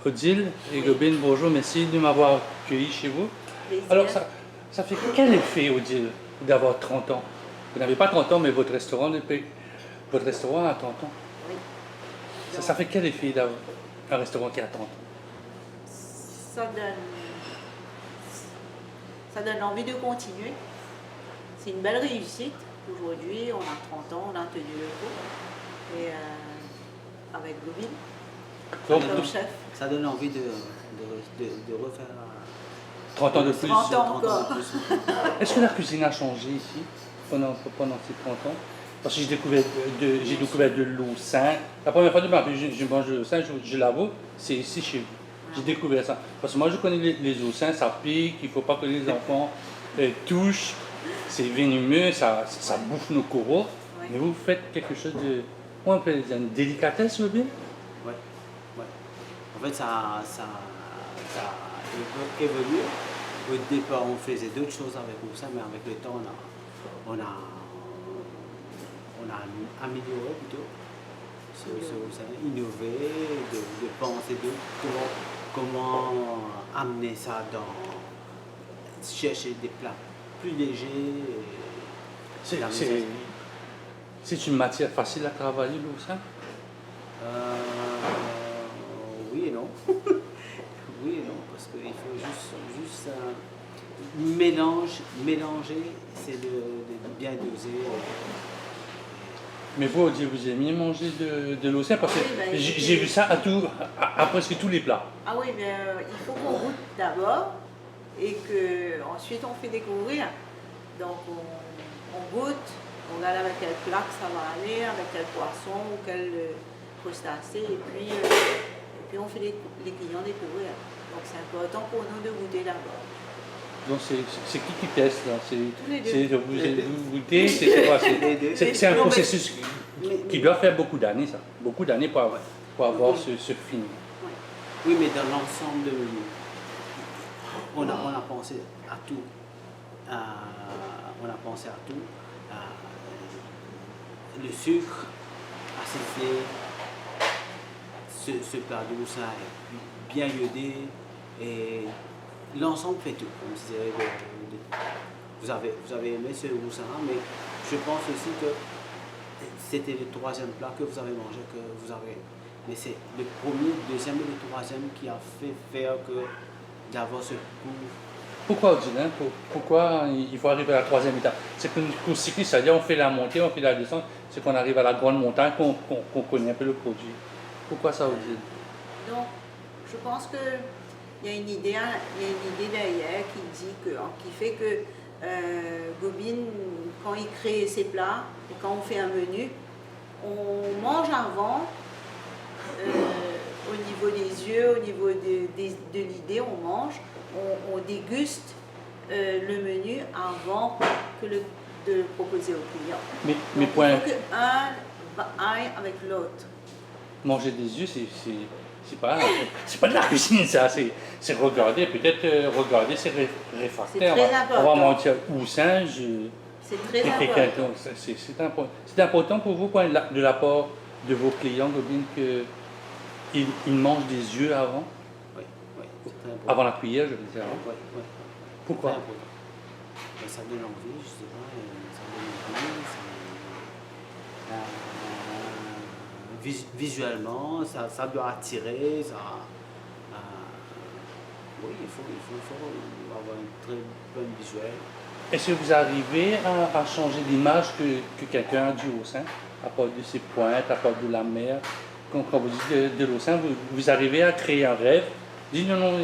Odile et Gobine, bonjour, merci de m'avoir accueilli chez vous. Plaisir. Alors, ça fait quel effet, Odile, d'avoir 30 ans? Vous n'avez pas 30 ans, mais votre restaurant a 30 ans. Oui. Ça fait quel effet d'avoir un restaurant qui a 30 ans? Ça donne envie de continuer. C'est une belle réussite. Aujourd'hui, on a 30 ans, on a tenu le coup. Et avec Gobine, comme chef. Ça donne envie de refaire 30 ans de plus. 30 ans encore. Est-ce que la cuisine a changé ici pendant ces 30 ans? Parce que j'ai découvert de l'eau-sain. La première fois de ma vie, je mange de l'eau-sain, je l'avoue, c'est ici chez vous. J'ai découvert ça. Parce que moi, je connais les eaux-sains, ça pique, il ne faut pas que les enfants touchent. C'est venimeux, ça bouffe nos coraux. Ouais. Mais vous faites quelque chose de... On peut dire une délicatesse, le bien? Oui. Ouais. En fait, ça a évolué. Au départ, on faisait d'autres choses avec ça, mais avec le temps, on a amélioré plutôt. Ça a innové, de penser comment amener ça chercher des plats plus légers. C'est une matière facile à travailler, l'eau sain? Oui et non. Oui et non, parce qu'il faut juste mélanger, c'est de bien doser. Mais vous, vous aimez manger de l'eau sain? Parce que j'ai vu ça à presque tous les plats. Ah oui, mais il faut qu'on goûte d'abord et qu'ensuite on fait découvrir. Donc on goûte, on regarde avec quel plat que ça va aller, avec quel poisson ou quel crustacé, et puis on fait les clients découvrir. Donc c'est important pour nous de goûter d'abord. Donc c'est qui teste là? Tous les deux. Vous goûtez, c'est quoi? C'est un processus qui doit faire beaucoup d'années, ça. Beaucoup d'années pour avoir ce film. Oui, mais dans l'ensemble de menu, on a pensé à tout. On a pensé à tout. Le sucre, acidité, ce plat d'eau, ça est bien iodé et l'ensemble fait tout. Comme je disais, vous avez aimé ce moussara, mais je pense aussi que c'était le troisième plat que vous avez mangé, que vous avez. Mais c'est le premier, le deuxième et le troisième qui a fait faire que d'avoir ce goût. Pourquoi, Odile, pourquoi il faut arriver à la troisième étape? C'est qu'au cycliste, c'est-à-dire on fait la montée, on fait la descente, c'est qu'on arrive à la grande montagne, qu'on connaît un peu le produit. Pourquoi ça, Odile? Donc, je pense qu'il y a une idée derrière qui fait que Gobine, quand il crée ses plats et quand on fait un menu, on mange avant, au niveau des yeux, au niveau de l'idée, on mange, on déguste le menu avant de le proposer au client. Mais Donc, point... il faut qu'un aille avec l'autre. Manger des yeux, c'est pas de la cuisine, ça. C'est regarder, peut-être regarder ses réfractaires. C'est très important. On va mentir ou singe. C'est très important. C'est important pour vous, de la part de vos clients, Gobine, qu'ils mangent des yeux avant? Oui, c'est très important. Avant la cuillère, je veux dire. Oui. Pourquoi? Ça donne envie, je sais pas, ça donne envie. Visuellement, ça doit attirer, oui, il faut avoir un très bon visuel. Est-ce que vous arrivez à changer l'image que quelqu'un a du Haut-Saint, à part de ses pointes, à part de la mer? Quand vous dites de l'Haut-Saint, vous arrivez à créer un rêve? Dites non,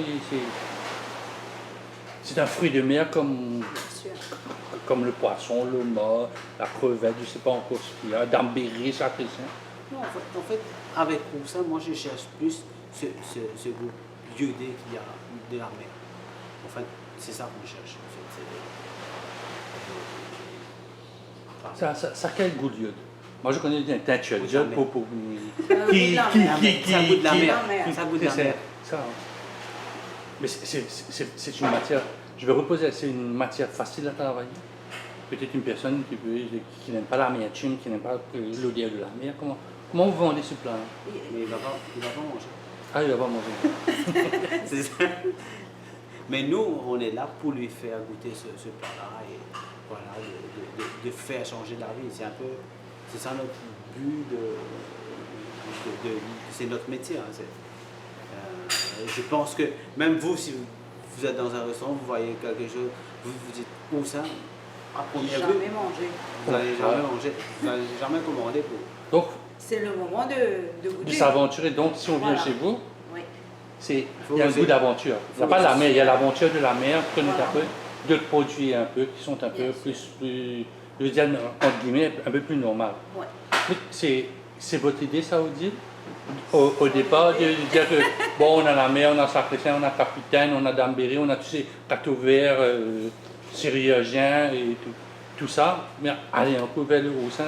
c'est un fruit de mer comme le poisson, le mât, la crevette, je ne sais pas encore ce qu'il y a, d'ambéry, ça, c'est ça. Non, en fait, avec ça, moi je cherche plus ce goût iodé qu'il y a de la mer. En fait, c'est ça qu'on cherche. En fait, ça a quel goût de iode? Moi je connais un teinture de iode pour ça goûte de la mer. Ça goûte de la mer. Mais c'est une matière, je vais reposer, c'est une matière facile à travailler. Peut-être une personne qui n'aime pas l'amertume, qui n'aime pas l'odeur de la mer. Comment vous vendez ce plat? Mais il va pas manger. Ah, il va pas manger. C'est ça. Mais nous, on est là pour lui faire goûter ce plat-là et voilà, de faire changer la vie. C'est ça notre but c'est notre métier. Hein, je pense que même vous, si vous êtes dans un restaurant, vous voyez quelque chose, vous vous dites où ça, à première vue, Jamais mangé. vous n'allez jamais manger, vous n'allez jamais commander pour. Donc, C'est le moment de de goûter. s'aventurer. Donc, si on vient Voilà. chez vous, Oui. il y a un oser. goût d'aventure. Il n'y a pas la mer, il y a l'aventure de la mer, connaître Voilà. un peu, d'autres produits un peu, qui sont un peu Bien plus, je veux dire, entre guillemets, un peu plus normal. Ouais. C'est votre idée, ça, Odile? Au départ, de dire que, bon, on a la mer, on a Sacré-Saint, on a Capitaine, on a Dambéry, on a tous ces plateaux verts, syriagiens et tout ça. Mais allez, on peut vers le Roussin.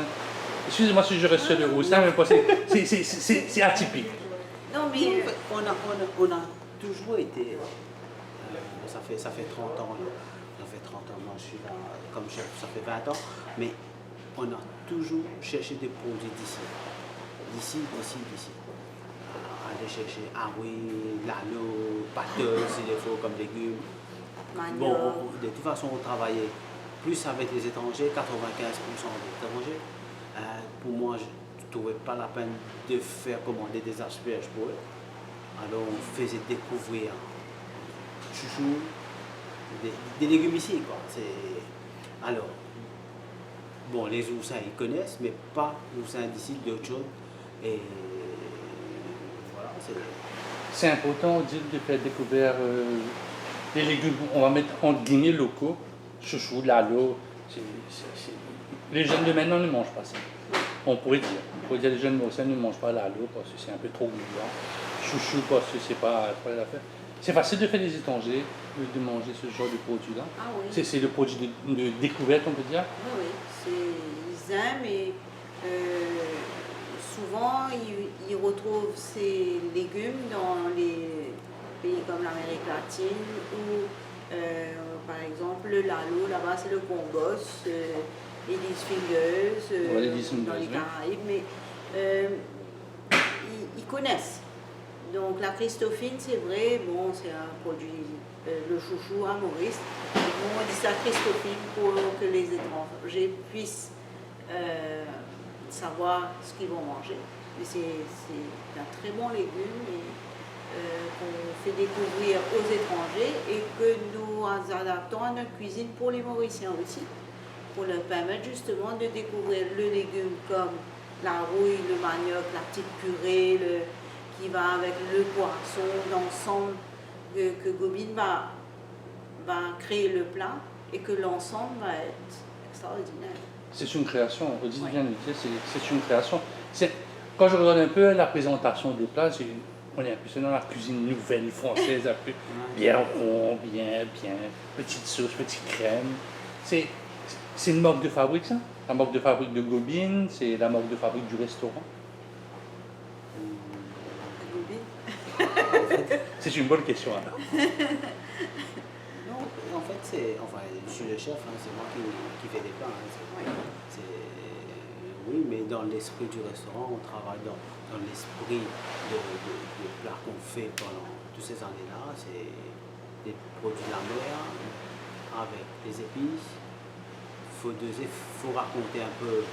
Excusez-moi si je reste sur le Roussin, mais c'est atypique. Non, mais On a toujours été. Ça fait 30 ans. Là. Ça fait 30 ans, moi je suis là comme chef, ça fait 20 ans. Mais on a toujours cherché des produits d'ici. D'ici. Aller chercher, ah oui, l'anneau, pâteuse, s'il faut, comme légumes. manioc. Bon, de toute façon, on travaillait plus avec les étrangers, 95% des étrangers. Pour moi, je ne trouvais pas la peine de faire commander des asperges pour eux. Alors, on faisait découvrir chouchou, des légumes ici, quoi. Alors, bon, les oursins, ils connaissent, mais pas les oursins d'ici, d'autres choses. Et voilà, C'est important de faire découvrir des légumes, on va mettre en guillemets locaux, chouchou, lalo. Les jeunes de maintenant ne mangent pas ça. On pourrait dire les jeunes mauriciens ne mangent pas lalo parce que c'est un peu trop gourmand. Chouchou parce que c'est pas l'affaire. C'est facile de faire des étrangers, de manger ce genre de produit-là. Ah oui. C'est le produit de découverte, on peut dire. Oui, ils aiment et souvent ils retrouvent ces légumes dans les pays comme l'Amérique latine ou par exemple le lalo, là-bas c'est le congos, Eddie's Fingers, Ouais, Eddie's Fingers, dans les oui. Caraïbes, mais ils connaissent. Donc la Christophine, c'est vrai, bon, c'est un produit, le chouchou à Maurice. Bon, on dit ça Christophine pour que les étrangers puissent savoir ce qu'ils vont manger. Mais c'est un très bon légume qu'on fait découvrir aux étrangers et que nous adaptons à notre cuisine pour les Mauriciens aussi, pour leur permettre justement de découvrir le légume comme la rouille, le manioc, la petite purée, qui va avec le poisson, l'ensemble que Gobine va créer le plat et que l'ensemble va être extraordinaire. C'est une création, Odile Ouais. vient de le dire, c'est une création. Quand je regarde un peu la présentation des plats, on est un peu dans la cuisine nouvelle française, un peu bien rond, bien, petite sauce, petite crème. C'est une marque de fabrique, ça? La marque de fabrique de Gobine, c'est la marque de fabrique du restaurant. Gobine. C'est une bonne question, alors. non, en fait, je suis le chef, hein, c'est moi qui fais des plats. Hein, oui, mais dans l'esprit du restaurant, on travaille dans l'esprit de plats qu'on fait pendant toutes ces années-là. C'est des produits de la mer avec des épices. Il faut doser, faut raconter un peu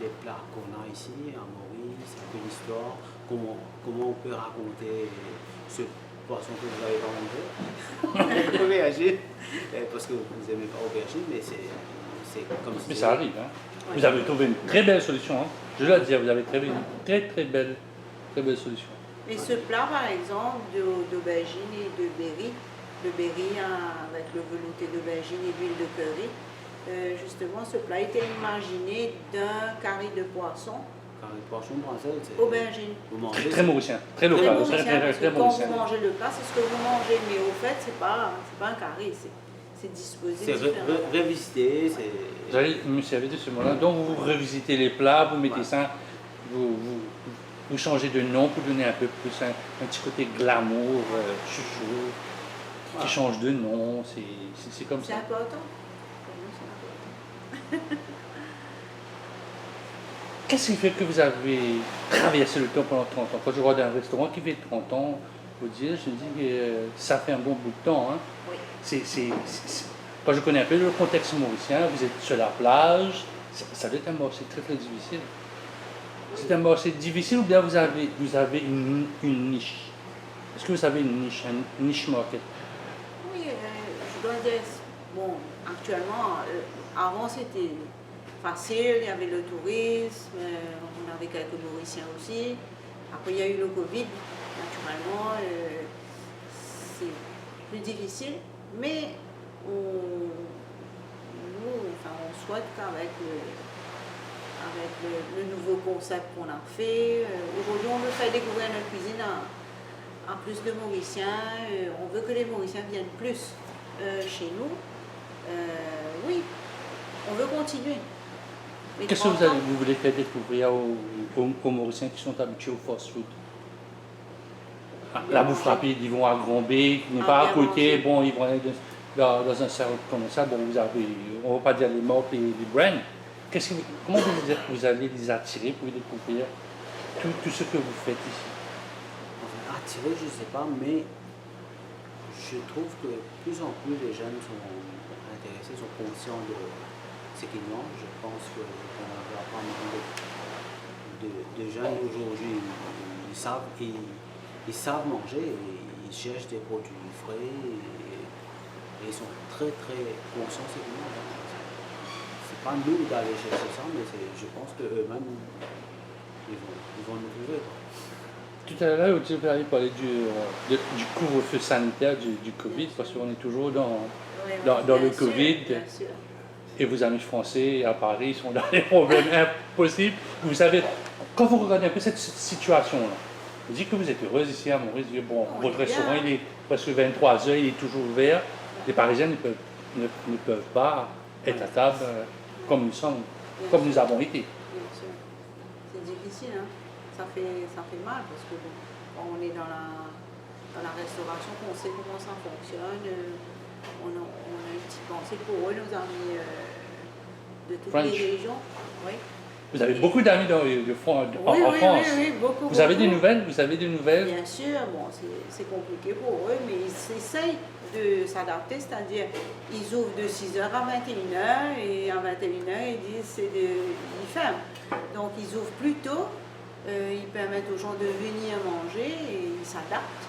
les plats qu'on a ici à Maurice, un peu l'histoire, comment on peut raconter ce poisson que vous n'avez pas mangé. Aubergine, parce que vous n'aimez pas aubergine, mais c'est comme si... Mais ça arrive, hein. Ouais. Vous avez trouvé une très belle solution, hein. Je dois le dire, vous avez trouvé une très belle solution. Mais ce plat, par exemple, d'aubergine et de berry, le berry avec le velouté d'aubergine et l'huile de curry, justement, ce plat était imaginé d'un carré de poisson, Quand le poisson français, c'est... aubergine. Vous mangez... Très mauricien, très Très local, mauricien, parce que très quand mauricien. vous mangez le plat, c'est ce que vous mangez, mais au fait, c'est pas un carré, c'est disposé C'est différemment. révisité, c'est... Vous allez me servir de ce mot-là. Donc vous revisitez les plats, vous mettez Ouais. ça, vous changez de nom pour donner un peu plus un petit côté glamour, chouchou, Voilà. qui change de nom, c'est comme C'est ça. important. Pour nous, c'est important. Qu'est-ce qui fait que vous avez traversé le temps pendant 30 ans? Quand je regarde un restaurant qui fait 30 ans, vous dire, je me dis que ça fait un bon bout de temps. Hein. Oui. Quand je connais un peu le contexte mauricien, vous êtes sur la plage, ça doit être un marché très très difficile. C'est un marché difficile ou bien vous avez une niche? Est-ce que vous avez une niche market? Oui, je dois dire, bon, actuellement, avant c'était facile, il y avait le tourisme, on avait quelques Mauriciens aussi. Après, il y a eu le Covid, naturellement, c'est plus difficile, mais on souhaite qu'avec le nouveau concept qu'on a fait, aujourd'hui on veut faire découvrir notre cuisine à plus de Mauriciens, on veut que les Mauriciens viennent plus chez nous. Oui, on veut continuer. Mais Qu'est-ce que vous voulez faire découvrir aux Mauriciens qui sont habitués au fast food? La bouffe rapide, ils vont à Grand-B, qui n'est pas à côté, bon, ils vont aller dans un salon comme ça, bon, on ne va pas dire les marques, les brands. Comment vous allez les attirer pour découvrir tout ce que vous faites ici? Enfin, attirer, je ne sais pas, mais je trouve que de plus en plus les jeunes sont intéressés, sont conscients de ce qu'ils mangent. Je pense qu'on va pas mal de jeunes aujourd'hui, ils savent manger, et ils cherchent des produits frais et ils sont très très conscients de ce qu'ils mangent. C'est pas nous d'aller chercher ça, mais je pense qu'eux-mêmes, ils vont nous trouver. Tout à l'heure, vous avez parlé du couvre-feu sanitaire du Covid, parce qu'on est toujours dans le Covid. Bien sûr. Et vos amis français à Paris sont dans des problèmes impossibles. Vous savez, quand vous regardez un peu cette situation-là, vous dites que vous êtes heureuse ici à Maurice, bon, votre restaurant il est presque 23 heures, il est toujours ouvert. Les Parisiens ne peuvent pas être à table comme nous sommes, comme nous avons été. Bien sûr. C'est difficile, hein. Ça fait mal parce que bon, on est dans la restauration, on sait comment ça fonctionne. On a une petite pensée pour eux, nos amis de toutes French. les régions. Oui. Vous avez beaucoup d'amis en France. Oui, beaucoup. Vous avez des nouvelles? Vous avez des nouvelles? Bien sûr, bon, c'est compliqué pour eux, mais ils essayent de s'adapter, c'est-à-dire ils ouvrent de 6h à 21h et à 21h ils disent ils ferment. Donc ils ouvrent plus tôt, ils permettent aux gens de venir manger et ils s'adaptent.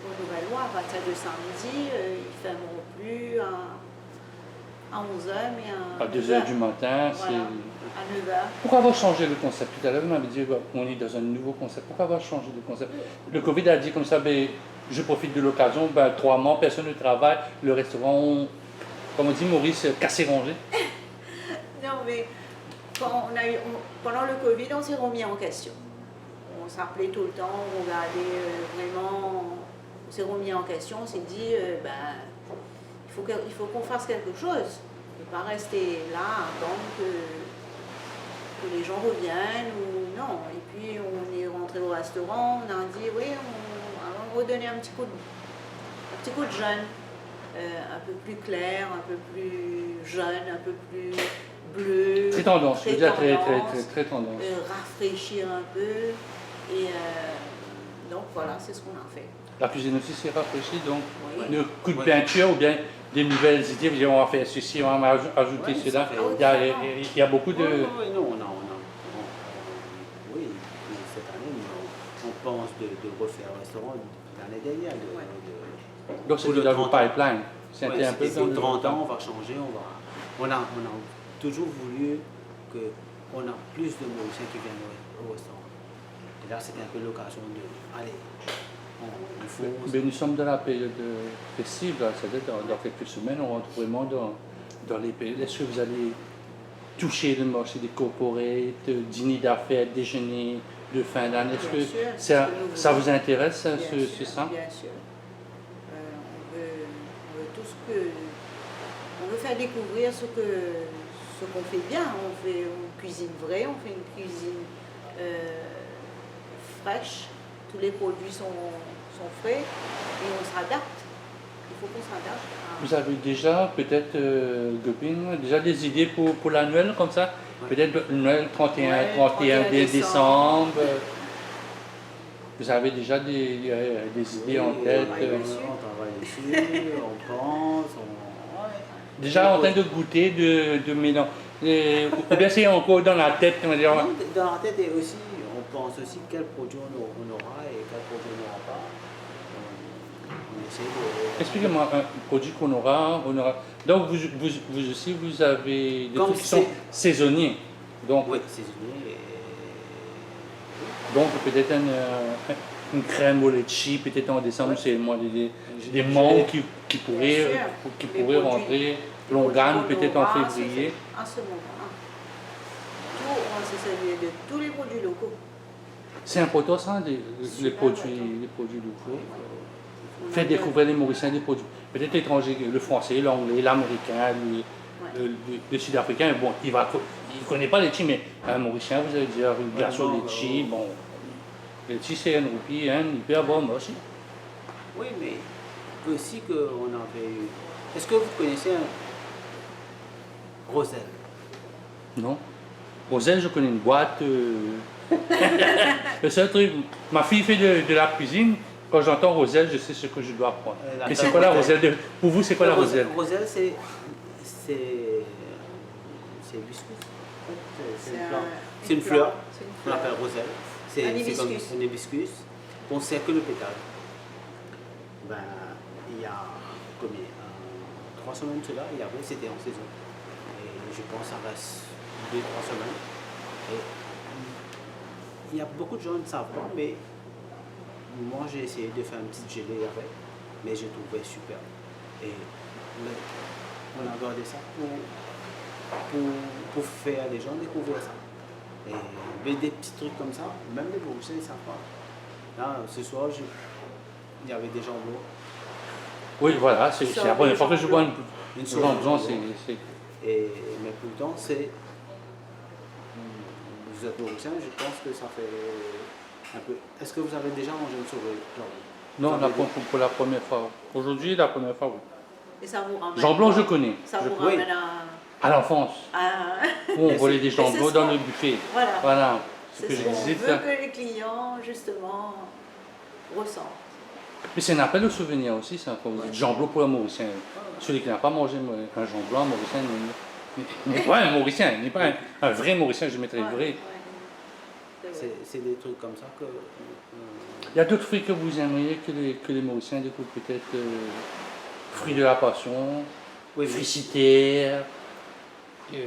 Aux nouvelles lois, à partir de samedi, ils ne fermeront plus à 11h, mais à 2h du matin, voilà, à 9h. Pourquoi avoir changé le concept? Tout à l'heure, vous m'avez dit qu'on est dans un nouveau concept. Pourquoi avoir changé de concept? Le Covid a dit comme ça, ben, je profite de l'occasion, 3 mois, personne ne travaille, le restaurant, comme on dit, Maurice, cassé rangé. Non, mais pendant le Covid, on s'est remis en question. On s'appelait tout le temps, on regardait vraiment, on s'est remis en question, on s'est dit, il faut qu'on fasse quelque chose. On ne peut pas rester là, attendre que les gens reviennent ou non. Et puis on est rentré au restaurant, on a dit, oui, on va redonner un petit coup de jeune, un peu plus clair, un peu plus jeune, un peu plus bleu. Très tendance, je veux dire très tendance. Rafraîchir un peu. Et donc voilà, c'est ce qu'on a fait. La cuisine aussi s'est rafraîchie, donc Oui. le coup de peinture ou bien des nouvelles idées, on va faire ceci, on va ajouter cela. Il y a beaucoup de... Oui, non, oui, cette année, on pense de refaire un restaurant l'année dernière. Donc c'est dans le pipeline. C'était un peu dans le 30 ans, on va changer, on a toujours voulu qu'on a plus de Mauriciens qui viennent au restaurant. Et là, c'était un peu l'occasion de... Allez, il faut... Mais nous sommes dans la période festive, c'est-à-dire dans quelques semaines, on rentre vraiment dans les périodes. Est-ce que vous allez toucher le marché des corporates, dîner d'affaires, déjeuner de fin d'année? Est-ce que ça vous intéresse, ça? Bien sûr. On veut tout ce que... On veut faire découvrir ce qu'on fait bien. On cuisine vrai, on fait une cuisine fraîche. Tous les produits sont frais et on s'adapte. Il faut qu'on s'adapte Vous avez déjà, peut-être, Gobin, déjà des idées pour l'annuel comme ça? Ouais. Peut-être le Noël 31, Ouais, 31 31 décembre. Vous avez déjà des idées en Oui, tête? on travaille dessus, on pense, ouais. Déjà en train de goûter, de mélanger. Ou bien c'est encore dans la tête, on va dire. Non, dans la tête, et aussi, on pense aussi quel produit on aura et quel produit on n'aura pas. On essaie de... Expliquez-moi un produit qu'on aura, Donc vous aussi, vous avez des Comme trucs qui sont saisonniers. Donc, Oui, saisonnier. donc peut-être une crème au litchi, peut-être en décembre, Ouais. c'est le mois des J'ai- mangues qui Bien pourraient, sûr. qui Les pourraient produits- rentrer. les Longan produits qu'on peut-être en aura, février. c'est à ce moment-là. Tout, on s'est servi de tous les produits locaux. C'est important ça, les Super produits, important. les produits locaux. On Faire a découvrir les Mauriciens des produits. Peut-être étrangers, le français, l'anglais, l'américain, le sud-africain, bon, il ne connaît pas les litchi, mais un Mauricien, vous allez dire une glace au litchi, bon. Le litchi c'est un roupie, hein, il peut avoir moi aussi. Oui, mais aussi qu'on avait eu... Est-ce que vous connaissez un Roselle? Non. Roselle, je connais une boîte. Le seul truc, ma fille fait de la cuisine. Quand j'entends Roselle, je sais ce que je dois prendre. Mais c'est quoi la Roselle Pour vous, c'est quoi la Roselle? Roselle, c'est hibiscus. C'est une fleur. C'est une On fleur. l'appelle Roselle. Un C'est comme hibiscus. un hibiscus. On sait que le pétale. Ben, il y a combien 3 semaines cela, et après c'était en saison. Et je pense que ça reste 2-3 semaines. Et il y a beaucoup de gens qui ne savent pas, mais moi j'ai essayé de faire une petite gelée avec, mais j'ai trouvé super. Et on a gardé ça pour faire les gens découvrir ça. Et mais des petits trucs comme ça, même les Mauriciens ne savent pas. Là, ce soir, il y avait des jambons. Oui, voilà, c'est la première fois que je vois Une jambon, sauce. c'est. Mais pourtant, c'est. Vous êtes Mauricien, je pense que ça fait un peu. Est-ce que vous avez déjà mangé une souris? Non, pour la première fois. Aujourd'hui, la première fois, oui. Et ça vous ramène. Jambon, je connais. Ça vous Oui. ramène À l'enfance, à- où on volait des c'est jambons ce dans qu'on- le buffet. Voilà. Voilà. Ce C'est que ce je qu'on disais, veut ça. que les clients, justement, ressentent. Mais c'est un appel au souvenir aussi, ça, quand vous dites jambon pour un Mauricien. Celui qui n'a pas mangé un jambon, un Mauricien, n'est pas un Mauricien, n'est pas un vrai Mauricien, je mettrais vrai. C'est vrai. C'est des trucs comme ça que. Il y a d'autres fruits que vous aimeriez que les Mauriciens découvrent peut-être fruits de la passion, Oui, fricitaires, oui,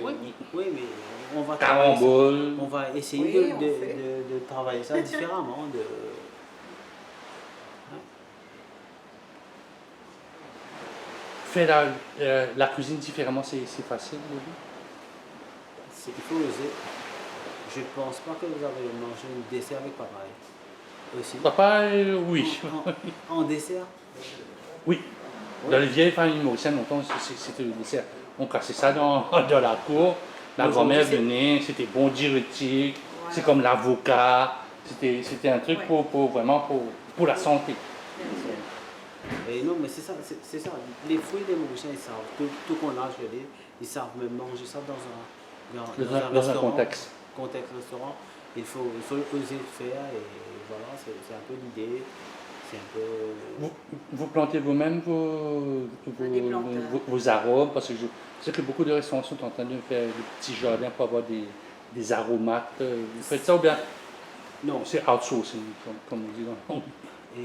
oui, mais on va caramboles. On va essayer Oui, on fait. de travailler ça différemment. Faire la cuisine différemment, c'est facile. Il faut oser. Je ne pense pas que vous avez mangé un dessert avec papaye. Aussi. Papa, oui. En dessert? Oui. Dans les vieilles familles mauriciennes, longtemps, c'était le dessert. On cassait ça dans la cour. La grand-mère venait, c'était bon diurétique. Voilà. C'est comme l'avocat. C'était un truc Ouais. vraiment pour la santé. Bien sûr. Et non, mais c'est ça, c'est ça. Les fruits des Mauriciens, ils savent. Tout qu'on a, je veux dire, ils savent même manger ça dans un Contexte. restaurant. Il faut oser le faire et voilà, c'est un peu l'idée. C'est un peu. Vous plantez vous-même Des planteurs. vos arômes, parce que je sais que beaucoup de restaurants sont en train de faire des petits jardins pour avoir des aromates. Vous faites ça ou bien Non. c'est outsourcing, comme on dit dans le Et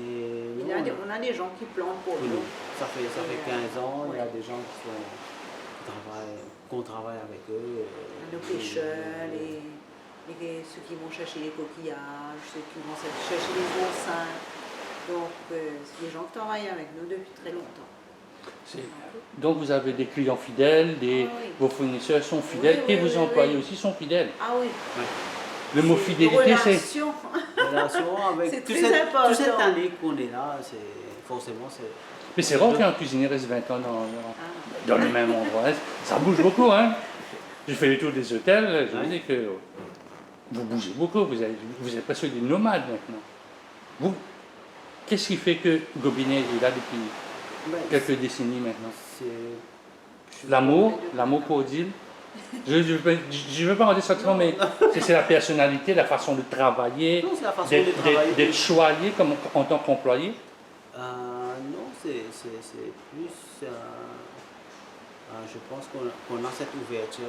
Il non, y a on a des gens qui plantent pour oui, nous. ça fait 15 ans, il y a Ouais. des gens qu'on travaille avec eux. Nos pêcheurs, ceux qui vont chercher les coquillages, ceux qui vont chercher les oursins. Donc, c'est des gens qui travaillent avec nous depuis très longtemps. Donc vous avez des clients fidèles, Ah oui. vos fournisseurs sont fidèles Oui, et oui, vos oui, employés oui. aussi sont fidèles. Ah oui. Le mot C'est fidélité, une c'est... relation. Relation avec C'est toute très important. cette année qu'on est là, forcément c'est. Mais c'est rare qu'un cuisinier reste 20 ans dans le même endroit. Ça bouge beaucoup, hein. J'ai fait le tour des hôtels, je veux dire que vous bougez beaucoup, vous êtes presque des nomades maintenant. Vous, qu'est-ce qui fait que Gobinet est là depuis Ben, quelques décennies maintenant. c'est- L'amour pour Odile. Je ne veux pas en dire sentiment, mais c'est la personnalité, la façon de travailler, Non, c'est la façon de travailler. d'être choyé comme, en tant qu'employé. Non, c'est plus. Je pense qu'on a cette ouverture,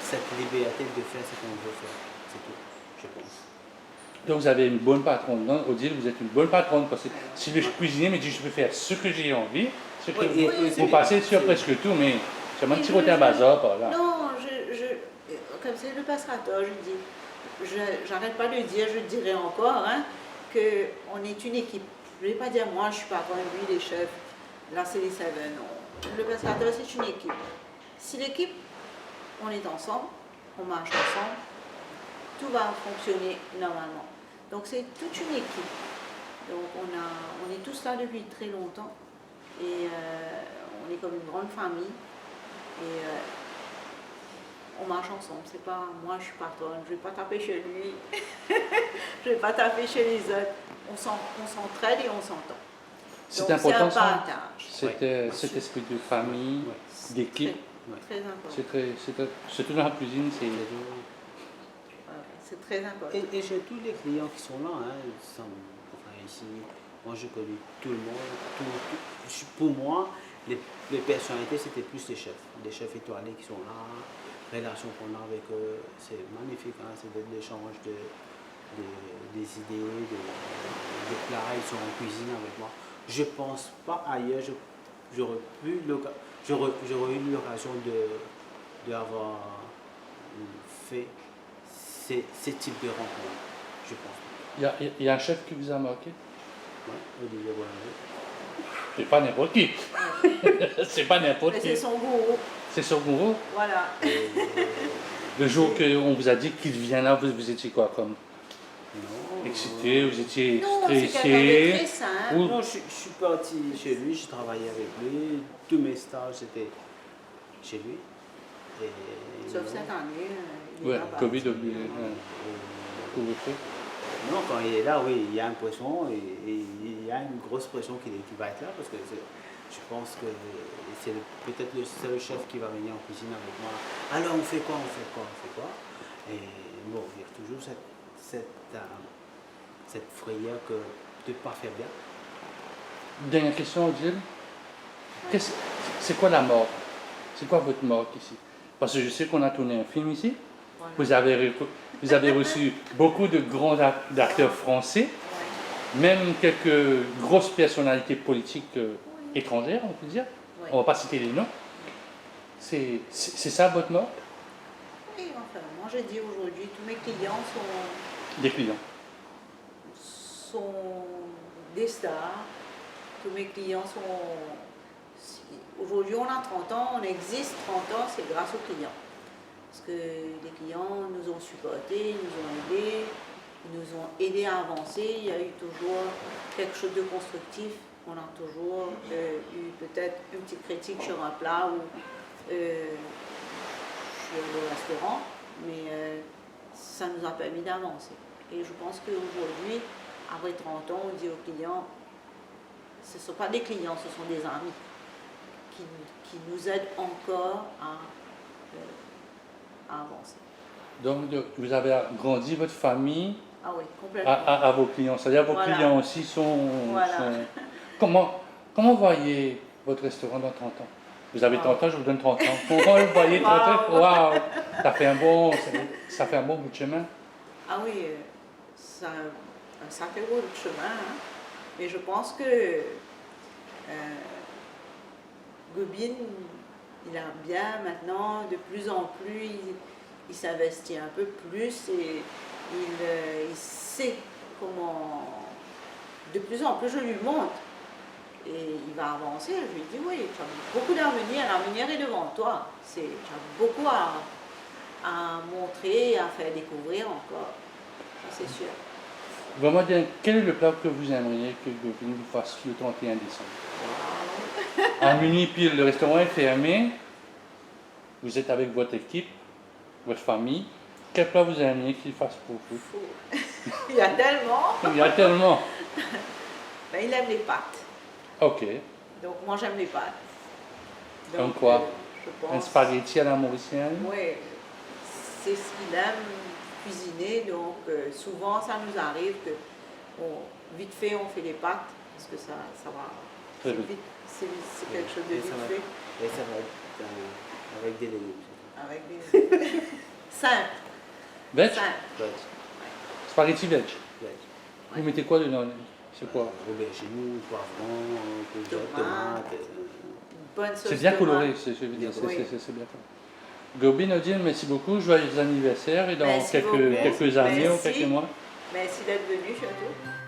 cette liberté de faire ce qu'on veut faire. C'est tout, je pense. Donc vous avez une bonne patronne. Non, Odile, vous êtes une bonne patronne parce que si je suis cuisinier, mais je peux faire ce que j'ai envie. Ce que vous passez sur presque tout, mais c'est un petit côté à bazar par là. Non, comme c'est le passateur, je dis, j'arrête pas de dire, je dirais encore, hein, qu'on est une équipe. Je ne vais pas dire moi je suis patron, lui les chefs, là c'est les seven, non. Le passateur c'est une équipe. Si l'équipe, on est ensemble, on marche ensemble, tout va fonctionner normalement. Donc c'est toute une équipe. Donc on est tous là depuis très longtemps et on est comme une grande famille et on marche ensemble. C'est pas moi je suis patronne, je vais pas taper chez lui, je vais pas taper chez les autres. On s'entraide et on s'entend. C'est important c'est un ça. partage. Cet esprit de famille, d'équipe. Très important. C'est tout dans la cuisine, c'est. C'est très important. Et j'ai tous les clients qui sont là, hein, enfin ici, moi je connais tout le monde. Pour moi, les personnalités c'était plus les chefs étoilés qui sont là, relation qu'on a avec eux, c'est magnifique, hein, c'est de l'échange des idées, des plats, ils sont en cuisine avec moi. Je pense pas ailleurs, j'aurais eu l'occasion d'avoir fait ces types de rencontres, je pense. Il y a un chef qui vous a marqué? Ouais, Olivier Boulanger. C'est pas n'importe qui. C'est pas n'importe Mais qui. c'est son gourou. C'est son gourou. Voilà. Le jour qu'on vous a dit qu'il vient là, vous étiez quoi comme? Non. Excité, vous étiez Non, c'est quelqu'un de très stressé. simple. Ou- Non, je suis parti chez lui, j'ai travaillé avec lui, tous mes stages c'était chez lui. Et, Sauf non. cette année, il est Ouais, là-bas. Covid oblige. Et- Couvre-feu. Non, quand il est là, oui, il y a une pression et il y a une grosse pression qui va être là parce que je pense que c'est peut-être le seul chef qui va venir en cuisine avec moi. Alors on fait quoi, on fait quoi, on fait quoi. Et bon, il y a toujours cette frayeur de ne pas faire bien. Dernière question, Odile. C'est quoi la mort? C'est quoi votre mort ici? Parce que je sais qu'on a tourné un film ici. Voilà. Vous avez reçu beaucoup de grands acteurs français, Ouais. même quelques grosses personnalités politiques étrangères, on peut dire. Ouais. On ne va pas citer les noms. C'est ça votre mort? Oui, enfin, moi je dis aujourd'hui, tous mes clients Des clients. sont des stars. Tous mes clients sont... Aujourd'hui on a 30 ans, on existe 30 ans, c'est grâce aux clients. Parce que les clients nous ont supportés, nous ont aidés, ils nous ont aidés à avancer. Il y a eu toujours quelque chose de constructif. On a toujours eu peut-être une petite critique sur un plat ou sur le restaurant, mais ça nous a permis d'avancer. Et je pense qu'aujourd'hui, après 30 ans, on dit aux clients, ce ne sont pas des clients, ce sont des amis qui nous aident encore à avancer. Donc, vous avez agrandi votre famille Ah oui, complètement. à vos clients. C'est-à-dire vos Voilà. clients aussi sont... Voilà. Comment voyez votre restaurant dans 30 ans? Vous avez 30 ans, je vous donne 30 ans. Comment vous voyez 30 ans? Wow. Waouh! Ça fait un bon bout de chemin. Ah oui, c'est un sacré bout de chemin, hein. Mais je pense que Gobine, il a bien maintenant, de plus en plus, il s'investit un peu plus et il sait comment... De plus en plus, je lui montre. Et il va avancer. Je lui dis, oui, tu as beaucoup d'avenir, l'avenir est devant toi. Tu as beaucoup à montrer, à faire découvrir encore. Ça, c'est sûr. Vraiment, quel est le plat que vous aimeriez que Gobine vous fasse le 31 décembre? À minuit pile, le restaurant est fermé. Vous êtes avec votre équipe, votre famille. Quel plat vous aimeriez qu'il fasse pour vous? Il y a tellement. Il y a tellement. Ben, il aime les pâtes. Ok. Donc moi j'aime les pâtes. Comme quoi? Je Un pense. spaghetti à la mauricienne. Oui, c'est ce qu'il aime cuisiner. Donc souvent ça nous arrive que vite fait on fait les pâtes parce que ça va. Très C'est vite. vite, c'est quelque chose de Et vite ça va, fait et ça va être avec des légumes. avec des simple. Veg? Simple. Veg. Spaghetti veg. Veg. Vous mettez quoi dedans? C'est quoi? Aubergine, poivron, courgette, Tomate. tomate. Une bonne sauce C'est bien tomate. coloré, je veux dire, Oui. c'est bien coloré. Gobi Nadine, merci beaucoup. Joyeux anniversaire et dans Merci quelques beaucoup. années ou Merci. quelques mois. Merci d'être venu surtout.